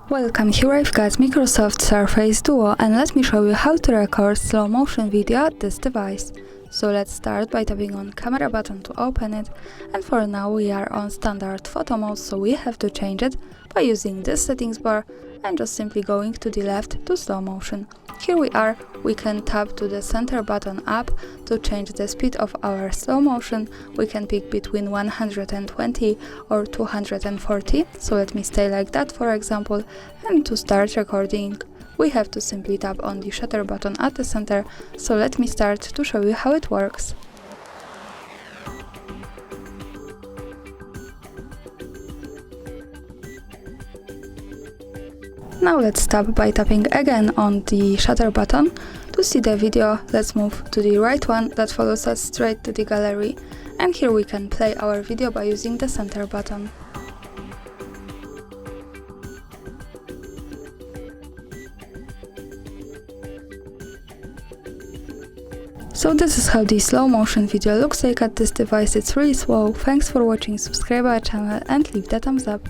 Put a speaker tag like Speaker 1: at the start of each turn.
Speaker 1: Welcome, here I've got Microsoft Surface Duo and let me show you how to record slow motion video at this device. So let's start by tapping on camera button to open it, and for now we are on standard photo mode, so we have to change it by using this settings bar and just simply going to the left to slow motion. Here we are, we can tap to the center button up to change the speed of our slow motion. We can pick between 120 or 240, so let me stay like that for example, and to start recording we have to simply tap on the shutter button at the center, so let me start to show you how it works. Now let's stop by tapping again on the shutter button. To see the video, let's move to the right one that follows us straight to the gallery, and here we can play our video by using the center button. So this is how the slow motion video looks like at this device. It's really slow. Thanks for watching, subscribe our channel and leave the thumbs up.